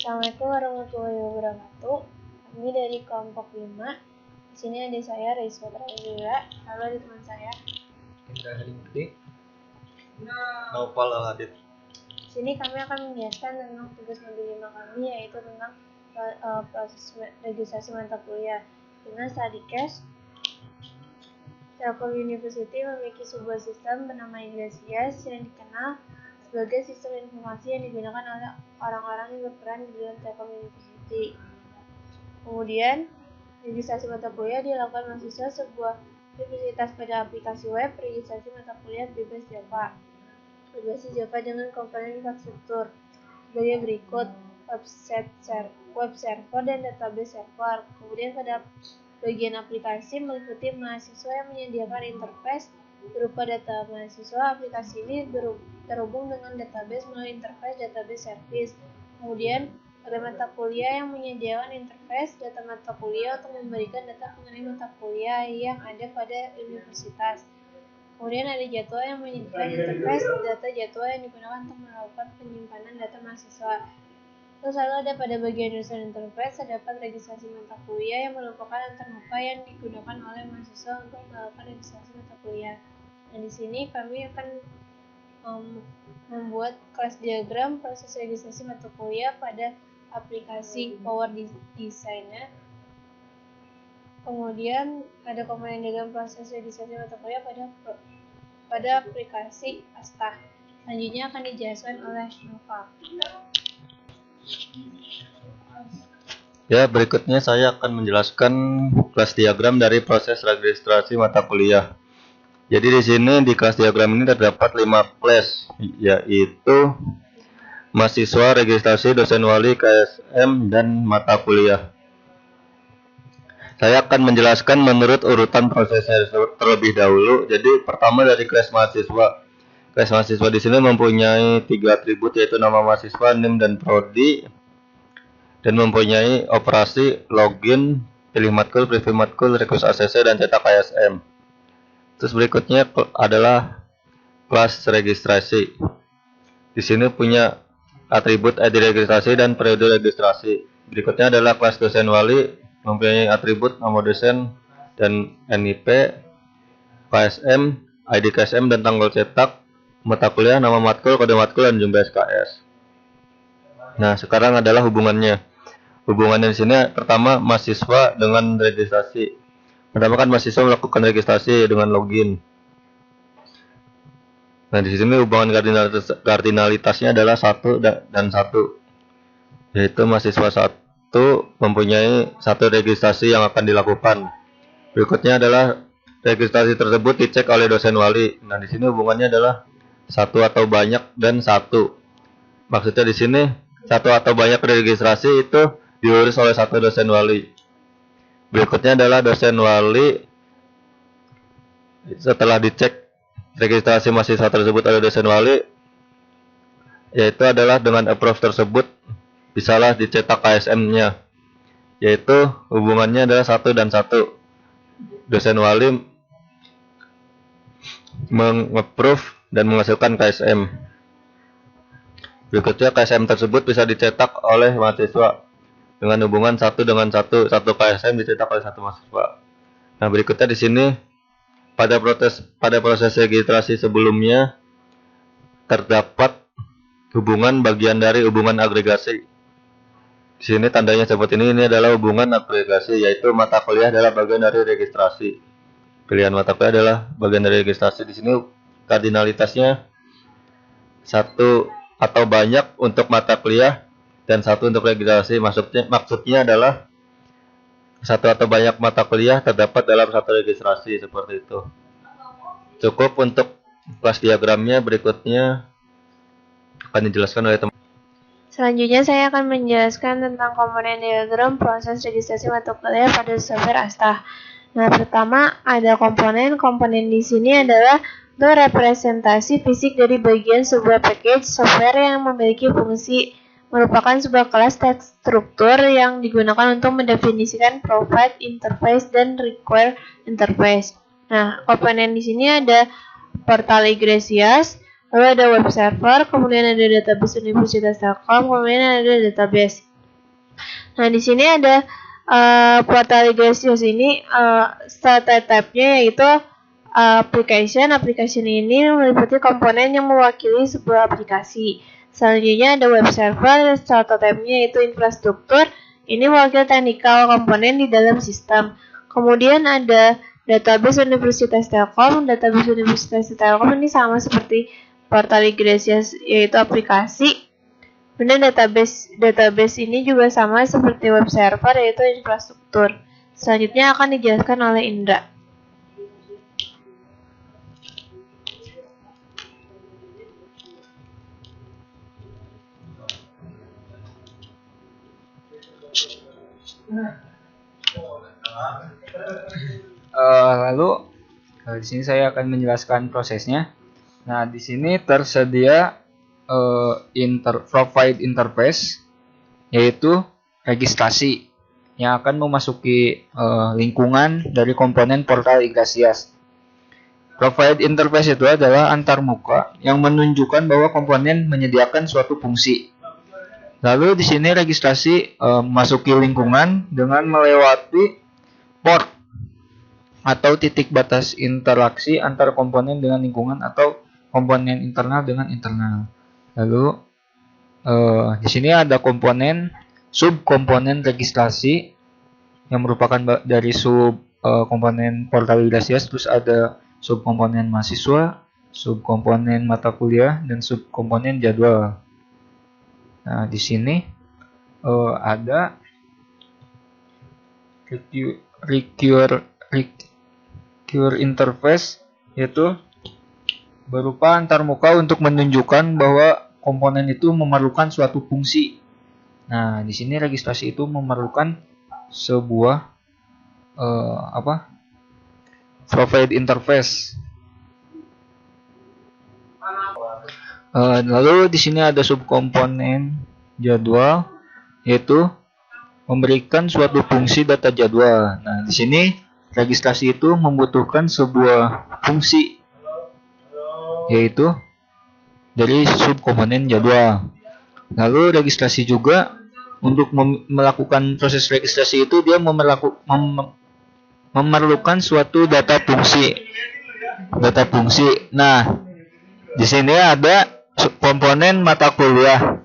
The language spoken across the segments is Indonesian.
Assalamualaikum warahmatullahi wabarakatuh. Kami dari kelompok 5. Di sini ada saya Reiswa Terakhir. Lalu ada teman saya Indra Halimukti, Naufal Al-Hadid. Di sini kami akan menjelaskan tentang tugas modul 5 kami, yaitu tentang proses registrasi mata kuliah. Dengan Studycast, Telkom University memiliki sebuah sistem bernama Iglesias yang dikenal sebagai sistem informasi yang digunakan oleh orang-orang yang berperan di dalam Telkom University. Kemudian, registrasi mata kuliah dilakukan mahasiswa sebuah universitas pada aplikasi web registrasi mata kuliah bebas Java. Berbasis Java dengan komponen infrastruktur sebagai berikut: web server dan database server. Kemudian pada bagian aplikasi meliputi mahasiswa yang menyediakan interface berupa data mahasiswa. Aplikasi ini terhubung dengan database melalui interface database service. Kemudian pada mata kuliah yang menyediakan interface data mata kuliah untuk memberikan data mengenai mata kuliah yang ada pada universitas. Kemudian ada jadwal yang menyediakan interface data jadwal yang digunakan untuk melakukan penyimpanan data mahasiswa. Terus lalu ada pada bagian user interface terdapat registrasi mata kuliah yang merupakan antarmuka yang digunakan oleh mahasiswa untuk melakukan registrasi mata kuliah. Nah, di sini kami akan membuat kelas diagram proses registrasi mata kuliah pada aplikasi Power Designer. Kemudian ada komponen diagram proses registrasi mata kuliah pada aplikasi Asta. Selanjutnya akan dijelaskan oleh Nova. Ya, berikutnya saya akan menjelaskan kelas diagram dari proses registrasi mata kuliah. Jadi di sini di kelas diagram ini terdapat 5 kelas, yaitu mahasiswa, registrasi, dosen wali, KSM, dan mata kuliah. Saya akan menjelaskan menurut urutan prosesnya terlebih dahulu. Jadi pertama dari kelas mahasiswa. Kelas mahasiswa di sini mempunyai 3 atribut, yaitu nama mahasiswa, NIM, dan prodi, dan mempunyai operasi login, pilih matkul, preview matkul, request ACC, dan cetak KSM. Terus berikutnya adalah kelas registrasi. Di sini punya atribut ID registrasi dan periode registrasi. Berikutnya adalah kelas dosen wali, mempunyai atribut nama dosen dan NIP, KSM, ID KSM, dan tanggal cetak, mata kuliah, nama matkul, kode matkul, dan jumlah SKS. Nah, sekarang adalah hubungannya. Hubungannya di sini pertama mahasiswa dengan registrasi. Pertama kan mahasiswa melakukan registrasi dengan login. Nah, di sini hubungan kardinalitasnya adalah 1 dan 1. Yaitu mahasiswa 1 mempunyai 1 registrasi yang akan dilakukan. Berikutnya adalah registrasi tersebut dicek oleh dosen wali. Nah, di sini hubungannya adalah 1 atau banyak dan 1. Maksudnya di sini 1 atau banyak registrasi itu diurus oleh 1 dosen wali. Berikutnya adalah dosen wali setelah dicek registrasi mahasiswa tersebut oleh dosen wali, yaitu adalah dengan approve tersebut bisalah dicetak KSM-nya, yaitu hubungannya adalah 1 dan 1. Dosen wali meng-approve dan menghasilkan KSM. Berikutnya KSM tersebut bisa dicetak oleh mahasiswa dengan hubungan 1 dengan 1. 1 KSM dicetak oleh 1 mahasiswa. Nah, berikutnya di sini pada proses registrasi sebelumnya terdapat hubungan bagian dari hubungan agregasi. Di sini tandanya seperti ini adalah hubungan agregasi, yaitu mata kuliah adalah bagian dari registrasi. Pilihan mata kuliah adalah bagian dari registrasi. Di sini kardinalitasnya 1 atau banyak untuk mata kuliah dan 1 untuk registrasi. Maksudnya adalah 1 atau banyak mata kuliah terdapat dalam 1 registrasi, seperti itu. Cukup untuk kelas diagramnya. Berikutnya akan dijelaskan oleh teman. Selanjutnya saya akan menjelaskan tentang komponen diagram proses registrasi mata kuliah pada software Asta. Nah, pertama ada komponen di sini adalah untuk representasi fisik dari bagian sebuah package software yang memiliki fungsi, merupakan sebuah kelas struktur yang digunakan untuk mendefinisikan provide interface dan require interface. Nah, komponen di sini ada portal Iglesias, lalu ada web server, kemudian ada database Universitas Telkom, kemudian ada database. Nah, di sini ada Portal Iglesias ini tab-nya yaitu application. Application ini meliputi komponen yang mewakili sebuah aplikasi. Selanjutnya ada web server. Tab-nya yaitu infrastruktur. Ini mewakili teknikal komponen di dalam sistem. Kemudian ada database Universitas Telkom. Database Universitas Telkom ini sama seperti Portal Iglesias yaitu aplikasi. Kemudian database ini juga sama seperti web server yaitu infrastruktur. Selanjutnya akan dijelaskan oleh Indra. Lalu di sini saya akan menjelaskan prosesnya. Nah, di sini tersedia provide interface, yaitu registrasi yang akan memasuki lingkungan dari komponen Portal Iglesias. Provide interface itu adalah antarmuka yang menunjukkan bahwa komponen menyediakan suatu fungsi. Lalu di sini registrasi memasuki lingkungan dengan melewati port atau titik batas interaksi antar komponen dengan lingkungan atau komponen internal dengan internal. Lalu di sini ada komponen subkomponen registrasi yang merupakan dari komponen Portal Iglesias, terus ada subkomponen mahasiswa, subkomponen mata kuliah, dan subkomponen jadwal. Nah, di sini ada recur interface, yaitu berupa antarmuka untuk menunjukkan bahwa komponen itu memerlukan suatu fungsi. Nah, di sini registrasi itu memerlukan sebuah provide interface. Lalu di sini ada subkomponen jadwal, yaitu memberikan suatu fungsi data jadwal. Nah, di sini registrasi itu membutuhkan sebuah fungsi, yaitu dari subkomponen jadwal. Lalu registrasi juga untuk melakukan proses registrasi itu dia memerlukan suatu data fungsi. Nah, di sini ada komponen mata kuliah.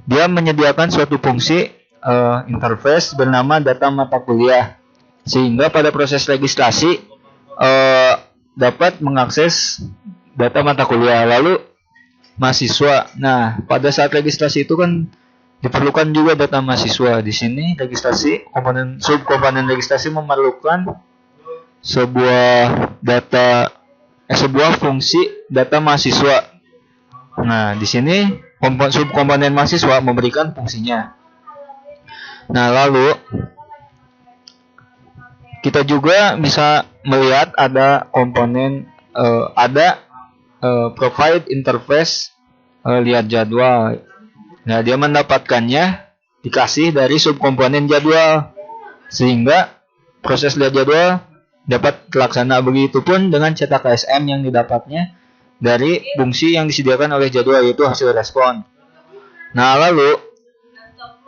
Dia menyediakan suatu fungsi interface bernama data mata kuliah, sehingga pada proses registrasi dapat mengakses data mata kuliah. Lalu mahasiswa. Nah, pada saat registrasi itu kan diperlukan juga data mahasiswa. Di sini registrasi subkomponen registrasi memerlukan sebuah fungsi data mahasiswa. Nah, di sini subkomponen mahasiswa memberikan fungsinya. Nah, lalu kita juga bisa melihat ada komponen provide interface lihat jadwal. Nah, dia mendapatkannya dikasih dari subkomponen jadwal, sehingga proses lihat jadwal dapat terlaksana. Begitupun dengan cetak KSM yang didapatnya dari fungsi yang disediakan oleh jadwal, yaitu hasil respon. Nah, lalu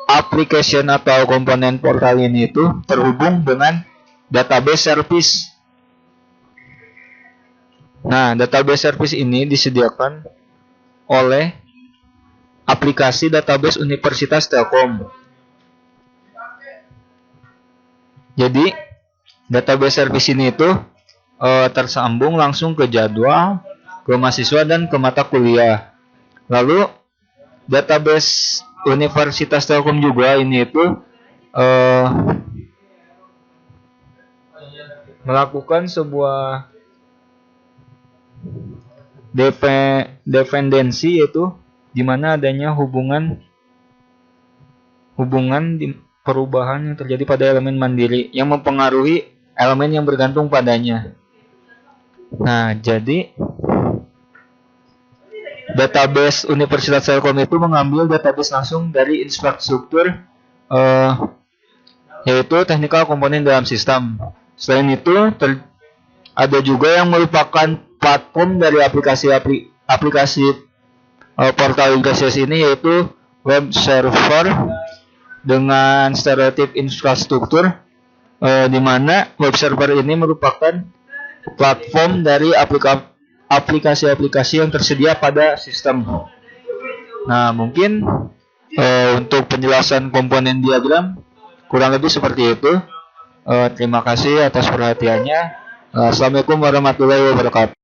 application atau komponen portal ini itu terhubung dengan database service. Nah, database service ini disediakan oleh aplikasi database Universitas Telkom. Jadi, database service ini itu tersambung langsung ke jadwal, ke mahasiswa, dan ke mata kuliah. Lalu, database Universitas Telkom juga ini itu melakukan sebuah dependensi, yaitu di mana adanya hubungan di perubahan yang terjadi pada elemen mandiri yang mempengaruhi elemen yang bergantung padanya. Nah, jadi database Universitas Telkom itu mengambil database langsung dari infrastruktur yaitu technical komponen dalam sistem. Selain itu ada juga yang merupakan platform dari aplikasi Portal Iglesias ini, yaitu web server dengan stereotip infrastruktur, di mana web server ini merupakan platform dari aplikasi-aplikasi yang tersedia pada sistem. Nah, mungkin untuk penjelasan komponen diagram kurang lebih seperti itu. Terima kasih atas perhatiannya. Assalamualaikum warahmatullahi wabarakatuh.